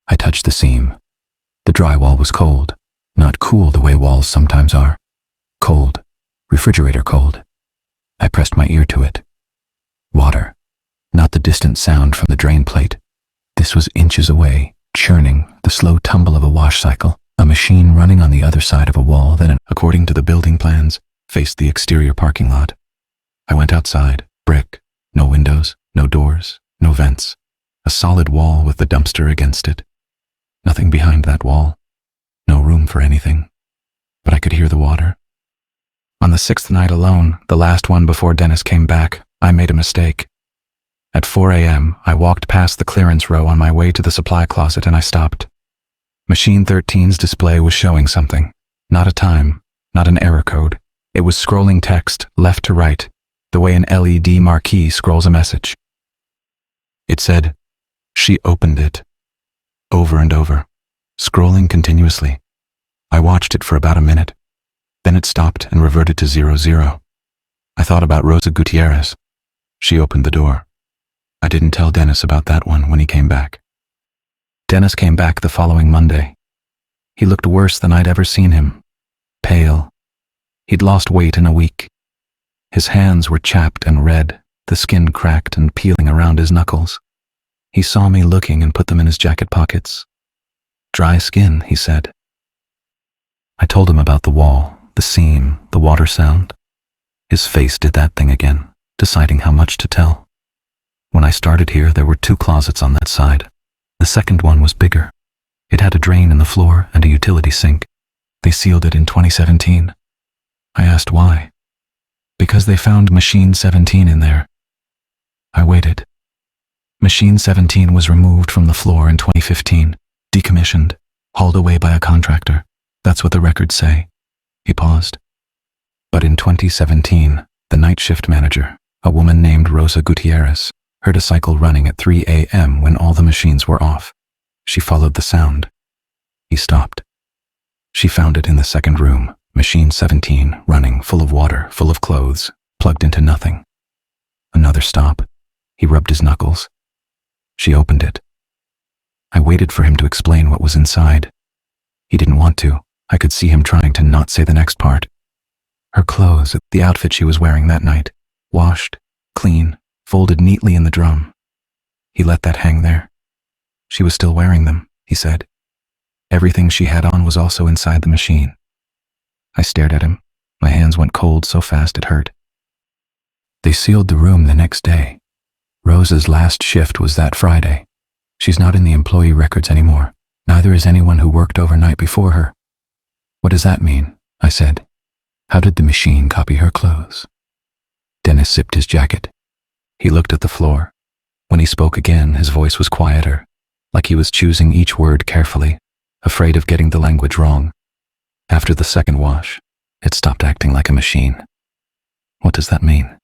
I touched the seam. The drywall was cold, not cool the way walls sometimes are. Cold. Refrigerator cold. I pressed my ear to it. Water. Not the distant sound from the drain plate. This was inches away, churning, the slow tumble of a wash cycle, a machine running on the other side of a wall that, according to the building plans, faced the exterior parking lot. I went outside, brick, no windows, no doors, no vents, a solid wall with the dumpster against it. Nothing behind that wall. No room for anything. But I could hear the water. On the 6th night alone, the last one before Dennis came back, I made a mistake. At 4 a.m., I walked past the clearance row on my way to the supply closet and I stopped. Machine 13's display was showing something. Not a time, not an error code. It was scrolling text, left to right, the way an LED marquee scrolls a message. It said, "She opened it." Over and over, scrolling continuously. I watched it for about a minute. Then it stopped and reverted to 00. I thought about Rosa Gutierrez. She opened the door. I didn't tell Dennis about that one when he came back. Dennis came back the following Monday. He looked worse than I'd ever seen him. Pale. He'd lost weight in a week. His hands were chapped and red, the skin cracked and peeling around his knuckles. He saw me looking and put them in his jacket pockets. "Dry skin," he said. I told him about the wall, the seam, the water sound. His face did that thing again, deciding how much to tell. When I started here, there were 2 closets on that side. The second one was bigger. It had a drain in the floor and a utility sink. They sealed it in 2017. I asked why. Because they found Machine 17 in there. I waited. Machine 17 was removed from the floor in 2015, decommissioned, hauled away by a contractor. That's what the records say. He paused. But in 2017, the night shift manager, a woman named Rosa Gutierrez, heard a cycle running at 3 a.m. when all the machines were off. She followed the sound. He stopped. She found it in the second room, Machine 17, running, full of water, full of clothes, plugged into nothing. Another stop. He rubbed his knuckles. She opened it. I waited for him to explain what was inside. He didn't want to. I could see him trying to not say the next part. Her clothes, the outfit she was wearing that night, washed, clean, folded neatly in the drum. He let that hang there. She was still wearing them, he said. Everything she had on was also inside the machine. I stared at him. My hands went cold so fast it hurt. They sealed the room the next day. Rosa's last shift was that Friday. She's not in the employee records anymore. Neither is anyone who worked overnight before her. What does that mean? I said. How did the machine copy her clothes? Dennis sipped his jacket. He looked at the floor. When he spoke again, his voice was quieter, like he was choosing each word carefully, afraid of getting the language wrong. After the second wash, it stopped acting like a machine. What does that mean?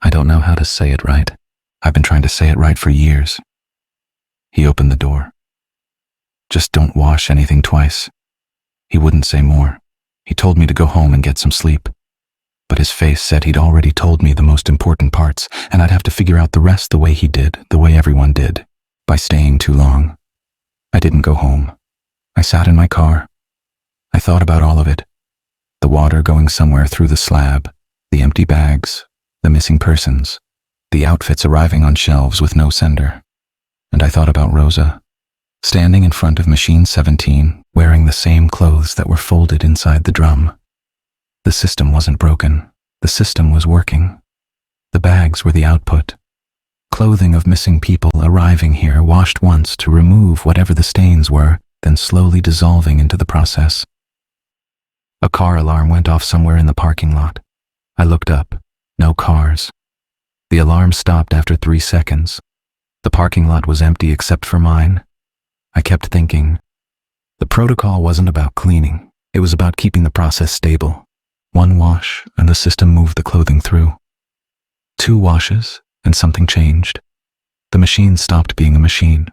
I don't know how to say it right. I've been trying to say it right for years. He opened the door. Just don't wash anything twice. He wouldn't say more. He told me to go home and get some sleep. But his face said he'd already told me the most important parts, and I'd have to figure out the rest the way he did, the way everyone did, by staying too long. I didn't go home. I sat in my car. I thought about all of it. The water going somewhere through the slab, the empty bags, the missing persons, the outfits arriving on shelves with no sender. And I thought about Rosa, standing in front of Machine 17, wearing the same clothes that were folded inside the drum. The system wasn't broken. The system was working. The bags were the output. Clothing of missing people arriving here, washed once to remove whatever the stains were, then slowly dissolving into the process. A car alarm went off somewhere in the parking lot. I looked up. No cars. The alarm stopped after 3 seconds. The parking lot was empty except for mine. I kept thinking. The protocol wasn't about cleaning. It was about keeping the process stable. 1 wash, and the system moved the clothing through. 2 washes, and something changed. The machine stopped being a machine.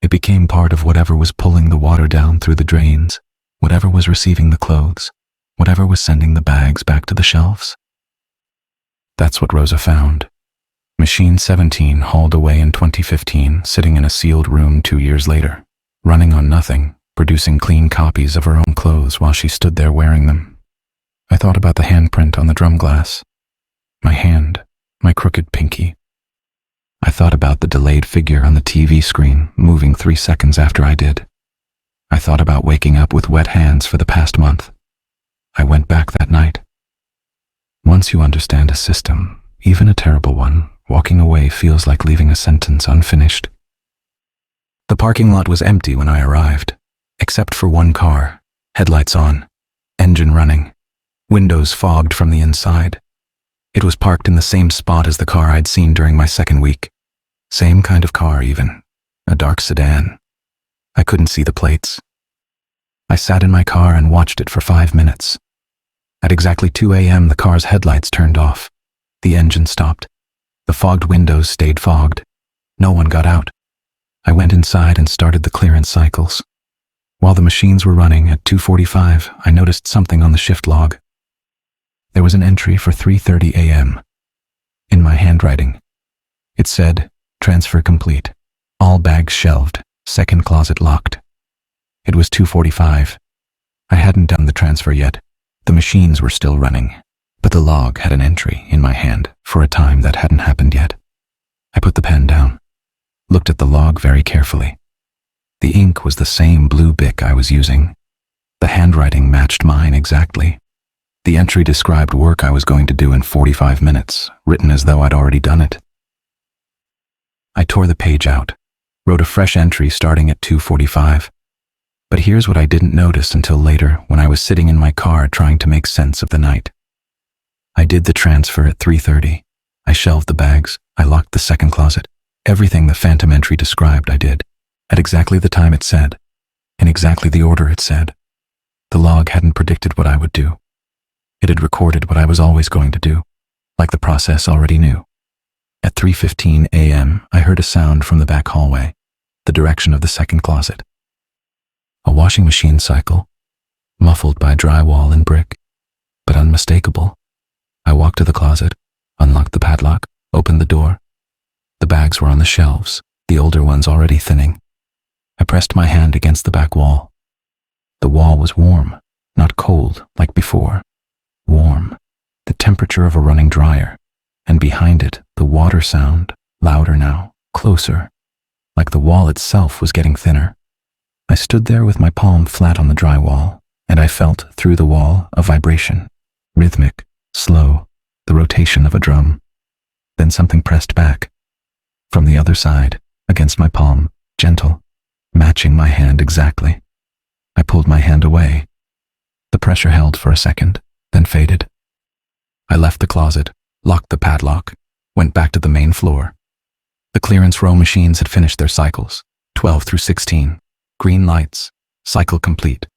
It became part of whatever was pulling the water down through the drains, whatever was receiving the clothes, whatever was sending the bags back to the shelves. That's what Rosa found. Machine 17 hauled away in 2015, sitting in a sealed room 2 years later, running on nothing, producing clean copies of her own clothes while she stood there wearing them. I thought about the handprint on the drum glass. My hand, my crooked pinky. I thought about the delayed figure on the TV screen, moving 3 seconds after I did. I thought about waking up with wet hands for the past month. I went back that night. Once you understand a system, even a terrible one, walking away feels like leaving a sentence unfinished. The parking lot was empty when I arrived, except for 1 car, headlights on, engine running. windows fogged from the inside. It was parked in the same spot as the car I'd seen during my second week. Same kind of car even, a dark sedan. I couldn't see the plates. I sat in my car and watched it for 5 minutes. At exactly 2 a.m. the car's headlights turned off. The engine stopped. The fogged windows stayed fogged. No one got out. I went inside and started the clearance cycles. While the machines were running at 2:45, I noticed something on the shift log. There was an entry for 3:30 a.m. in my handwriting. It said, "Transfer complete. All bags shelved. Second closet locked." It was 2:45. I hadn't done the transfer yet. The machines were still running, but the log had an entry in my hand for a time that hadn't happened yet. I put the pen down, looked at the log very carefully. The ink was the same blue Bic I was using. The handwriting matched mine exactly. The entry described work I was going to do in 45 minutes, written as though I'd already done it. I tore the page out, wrote a fresh entry starting at 2:45. But here's what I didn't notice until later when I was sitting in my car trying to make sense of the night. I did the transfer at 3:30. I shelved the bags. I locked the second closet. Everything the phantom entry described I did, at exactly the time it said, in exactly the order it said. The log hadn't predicted what I would do. It had recorded what I was always going to do, like the process already knew. At 3:15 a.m., I heard a sound from the back hallway, the direction of the second closet. A washing machine cycle, muffled by drywall and brick, but unmistakable. I walked to the closet, unlocked the padlock, opened the door. The bags were on the shelves, the older ones already thinning. I pressed my hand against the back wall. The wall was warm, not cold like before. Warm, the temperature of a running dryer, and behind it, the water sound, louder now, closer, like the wall itself was getting thinner. I stood there with my palm flat on the drywall, and I felt through the wall a vibration, rhythmic, slow, the rotation of a drum. Then something pressed back, from the other side, against my palm, gentle, matching my hand exactly. I pulled my hand away. The pressure held for a second, then faded. I left the closet, locked the padlock, went back to the main floor. The clearance row machines had finished their cycles, 12 through 16, green lights, cycle complete.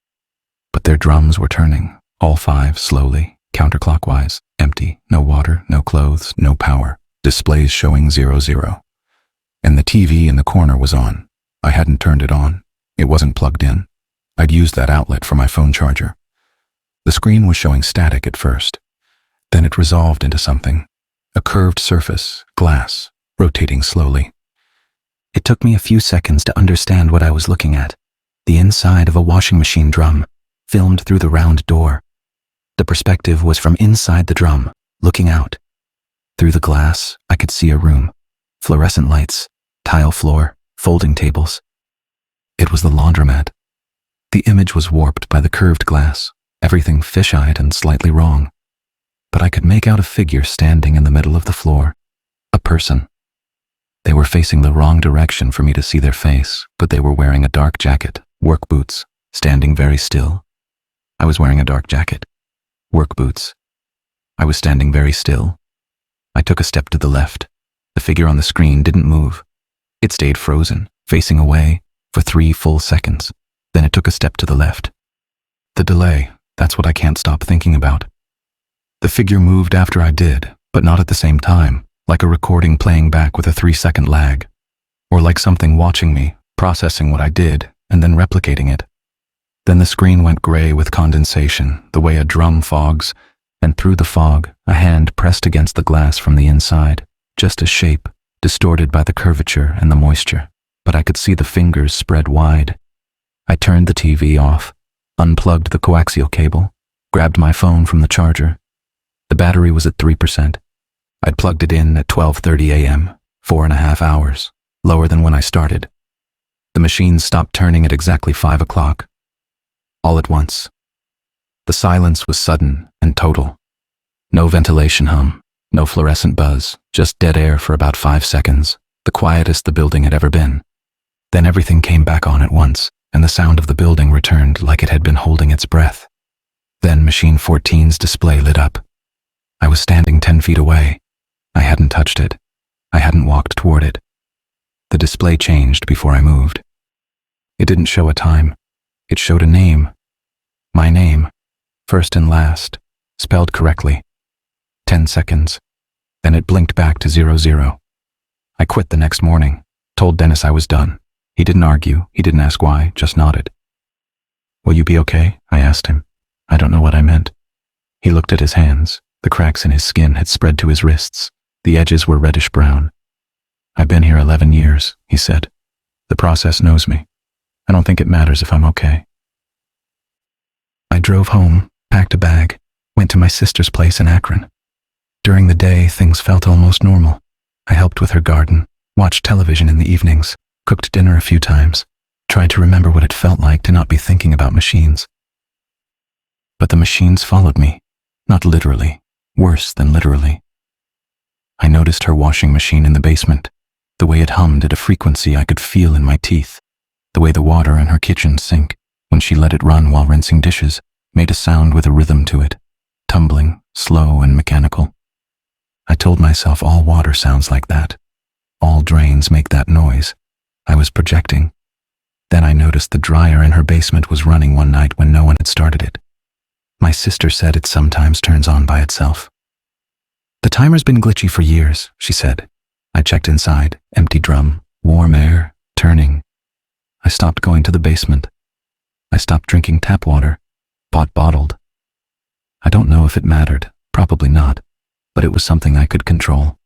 But their drums were turning, all 5 slowly, counterclockwise, empty, no water, no clothes, no power, displays showing 00. And the TV in the corner was on. I hadn't turned it on. It wasn't plugged in. I'd used that outlet for my phone charger. The screen was showing static at first. Then it resolved into something, a curved surface, glass, rotating slowly. It took me a few seconds to understand what I was looking at. The inside of a washing machine drum, filmed through the round door. The perspective was from inside the drum, looking out. Through the glass, I could see a room. Fluorescent lights, tile floor, folding tables. It was the laundromat. The image was warped by the curved glass, everything fish-eyed and slightly wrong. But I could make out a figure standing in the middle of the floor. A person. They were facing the wrong direction for me to see their face, but they were wearing a dark jacket, work boots, standing very still. I was wearing a dark jacket, work boots. I was standing very still. I took a step to the left. The figure on the screen didn't move. It stayed frozen, facing away, for 3 full seconds. Then it took a step to the left. The delay, that's what I can't stop thinking about. The figure moved after I did, but not at the same time, like a recording playing back with a 3-second lag. Or like something watching me, processing what I did, and then replicating it. Then the screen went gray with condensation, the way a drum fogs, and through the fog, a hand pressed against the glass from the inside, just a shape, distorted by the curvature and the moisture, but I could see the fingers spread wide. I turned the TV off, unplugged the coaxial cable, grabbed my phone from the charger. The battery was at 3%. I'd plugged it in at 12:30 a.m., 4.5 hours, lower than when I started. The machine stopped turning at exactly 5 o'clock. All at once. The silence was sudden and total. No ventilation hum, no fluorescent buzz, just dead air for about 5 seconds, the quietest the building had ever been. Then everything came back on at once, and the sound of the building returned like it had been holding its breath. Then machine 14's display lit up. I was standing 10 feet away. I hadn't touched it. I hadn't walked toward it. The display changed before I moved. It didn't show a time. It showed a name. My name, first and last, spelled correctly. 10 seconds. Then it blinked back to 00. I quit the next morning, told Dennis I was done. He didn't argue, he didn't ask why, just nodded. Will you be okay? I asked him. I don't know what I meant. He looked at his hands. The cracks in his skin had spread to his wrists. The edges were reddish brown. I've been here 11 years, he said. The process knows me. I don't think it matters if I'm okay. I drove home, packed a bag, went to my sister's place in Akron. During the day, things felt almost normal. I helped with her garden, watched television in the evenings, cooked dinner a few times, tried to remember what it felt like to not be thinking about machines. But the machines followed me, not literally, worse than literally. I noticed her washing machine in the basement, the way it hummed at a frequency I could feel in my teeth, the way the water in her kitchen sink, when she let it run while rinsing dishes, made a sound with a rhythm to it, tumbling, slow and mechanical. I told myself all water sounds like that. All drains make that noise. I was projecting. Then I noticed the dryer in her basement was running one night when no one had started it. My sister said it sometimes turns on by itself. The timer's been glitchy for years, she said. I checked inside, empty drum, warm air, turning. I stopped going to the basement. I stopped drinking tap water, bought bottled. I don't know if it mattered, probably not, but it was something I could control.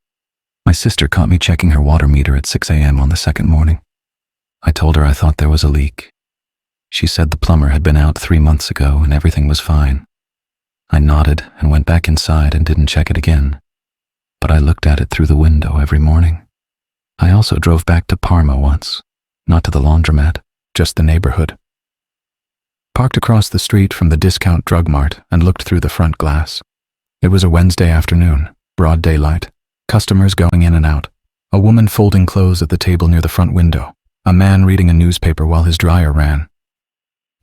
My sister caught me checking her water meter at 6 a.m. on the second morning. I told her I thought there was a leak. She said the plumber had been out 3 months ago and everything was fine. I nodded and went back inside and didn't check it again, but I looked at it through the window every morning. I also drove back to Parma once, not to the laundromat, just the neighborhood. Parked across the street from the discount drug mart and looked through the front glass. It was a Wednesday afternoon, broad daylight, customers going in and out, a woman folding clothes at the table near the front window, a man reading a newspaper while his dryer ran.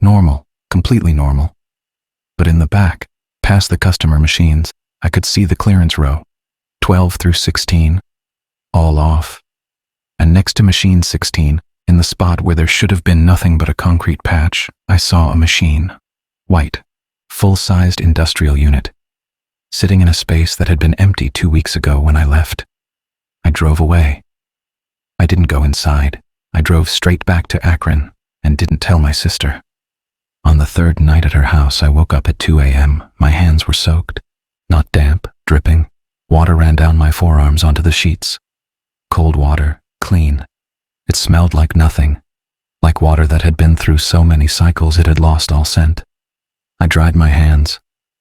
Normal, completely normal. But in the back, past the customer machines, I could see the clearance row, 12 through 16, all off. And next to machine 16, in the spot where there should have been nothing but a concrete patch, I saw a machine, white, full-sized industrial unit, sitting in a space that had been empty 2 weeks ago when I left. I drove away. I didn't go inside. I drove straight back to Akron and didn't tell my sister. On the third night at her house, I woke up at 2 a.m. My hands were soaked, not damp, dripping. Water ran down my forearms onto the sheets. Cold water, clean. It smelled like nothing, like water that had been through so many cycles it had lost all scent. I dried my hands,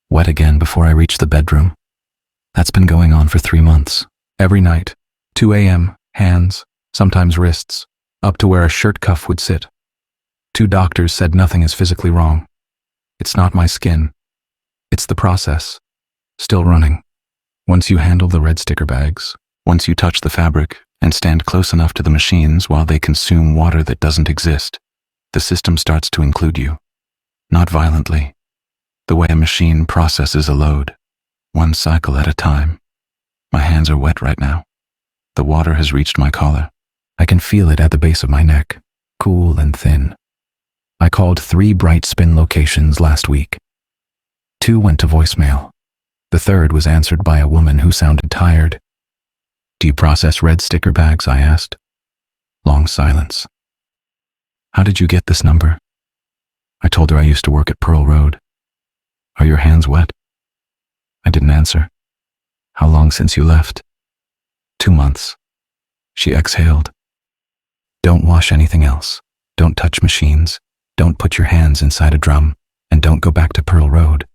wet again before I reached the bedroom. That's been going on for 3 months. Every night, 2 a.m., hands, sometimes wrists, up to where a shirt cuff would sit. 2 doctors said nothing is physically wrong. It's not my skin. It's the process. Still running. Once you handle the red sticker bags, once you touch the fabric and stand close enough to the machines while they consume water that doesn't exist, the system starts to include you. Not violently. The way a machine processes a load, one cycle at a time. My hands are wet right now. The water has reached my collar. I can feel it at the base of my neck, cool and thin. I called 3 BrightSpin locations last week. 2 went to voicemail. The third was answered by a woman who sounded tired. Do you process red sticker bags? I asked. Long silence. How did you get this number? I told her I used to work at Pearl Road. Are your hands wet? I didn't answer. How long since you left? 2 months. She exhaled. Don't wash anything else. Don't touch machines. Don't put your hands inside a drum. And don't go back to Pearl Road.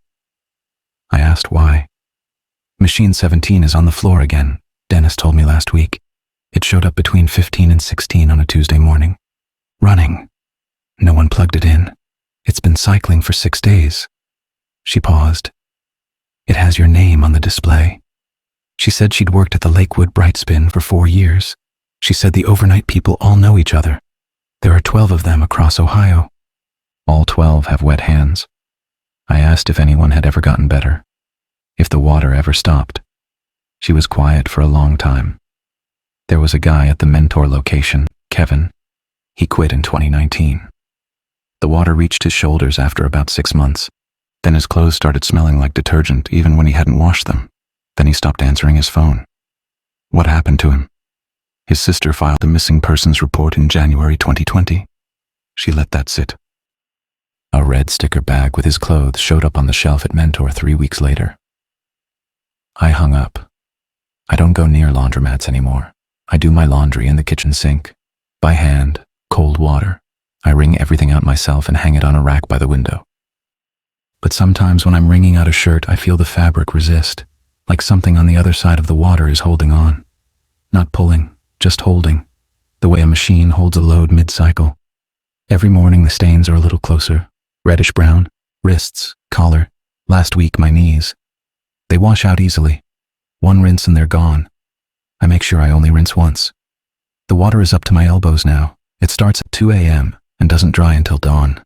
I asked why. Machine 17 is on the floor again, Dennis told me last week. It showed up between 15 and 16 on a Tuesday morning. Running. No one plugged it in. It's been cycling for 6 days. She paused. It has your name on the display. She said she'd worked at the Lakewood BrightSpin for 4 years. She said the overnight people all know each other. There are 12 of them across Ohio. All 12 have wet hands. I asked if anyone had ever gotten better, if the water ever stopped. She was quiet for a long time. There was a guy at the Mentor location, Kevin. He quit in 2019. The water reached his shoulders after about 6 months. Then his clothes started smelling like detergent even when he hadn't washed them. Then he stopped answering his phone. What happened to him? His sister filed a missing persons report in January 2020. She let that sit. A red sticker bag with his clothes showed up on the shelf at Mentor 3 weeks later. I hung up. I don't go near laundromats anymore. I do my laundry in the kitchen sink. By hand, cold water. I wring everything out myself and hang it on a rack by the window. But sometimes when I'm wringing out a shirt, I feel the fabric resist, like something on the other side of the water is holding on. Not pulling, just holding, the way a machine holds a load mid-cycle. Every morning the stains are a little closer, reddish-brown, wrists, collar, last week my knees. They wash out easily. One rinse and they're gone. I make sure I only rinse once. The water is up to my elbows now. It starts at 2 a.m. and doesn't dry until dawn.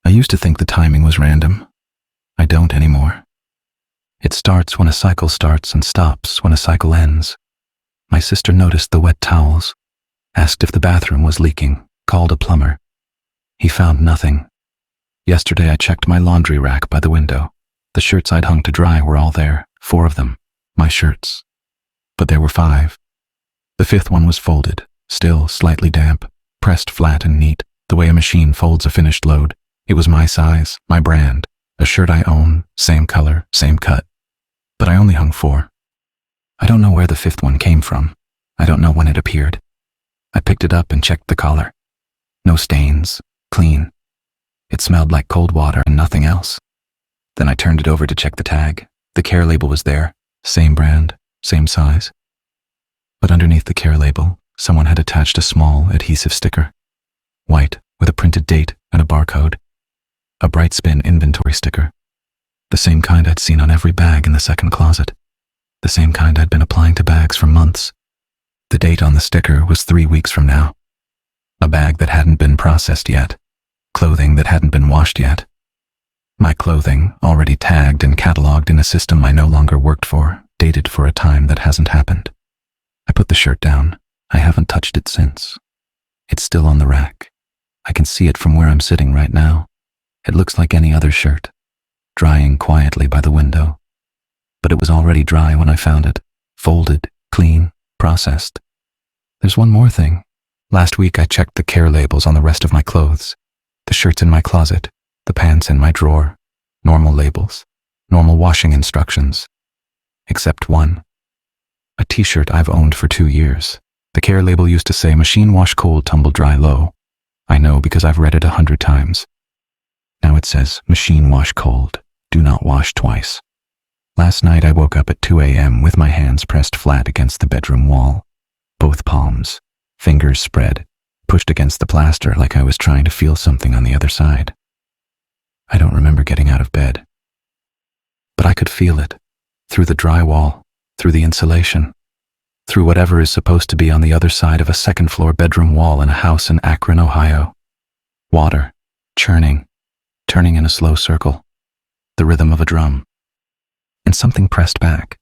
I used to think the timing was random. I don't anymore. It starts when a cycle starts and stops when a cycle ends. My sister noticed the wet towels, asked if the bathroom was leaking, called a plumber. He found nothing. Yesterday I checked my laundry rack by the window. The shirts I'd hung to dry were all there, 4 of them, my shirts. But there were 5. The 5th one was folded, still slightly damp, pressed flat and neat, the way a machine folds a finished load. It was my size, my brand, a shirt I own, same color, same cut. But I only hung 4. I don't know where the 5th one came from. I don't know when it appeared. I picked it up and checked the collar. No stains, clean. It smelled like cold water and nothing else. Then I turned it over to check the tag. The care label was there, same brand, same size. But underneath the care label, someone had attached a small adhesive sticker. White, with a printed date and a barcode. A BrightSpin inventory sticker. The same kind I'd seen on every bag in the second closet. The same kind I'd been applying to bags for months. The date on the sticker was 3 weeks from now. A bag that hadn't been processed yet. Clothing that hadn't been washed yet. My clothing, already tagged and cataloged in a system I no longer worked for, dated for a time that hasn't happened. I put the shirt down. I haven't touched it since. It's still on the rack. I can see it from where I'm sitting right now. It looks like any other shirt, drying quietly by the window. But it was already dry when I found it, folded, clean, processed. There's one more thing. Last week I checked the care labels on the rest of my clothes. The shirts in my closet, the pants in my drawer, normal labels, normal washing instructions. Except one. A t-shirt I've owned for 2 years. The care label used to say machine wash cold, tumble dry low. I know because I've read it 100 times. Now it says machine wash cold, do not wash twice. Last night I woke up at 2 a.m. with my hands pressed flat against the bedroom wall. Both palms, fingers spread, pushed against the plaster like I was trying to feel something on the other side. I don't remember getting out of bed. But I could feel it, through the drywall, through the insulation, through whatever is supposed to be on the other side of a second-floor bedroom wall in a house in Akron, Ohio. Water, churning, turning in a slow circle, the rhythm of a drum. And something pressed back.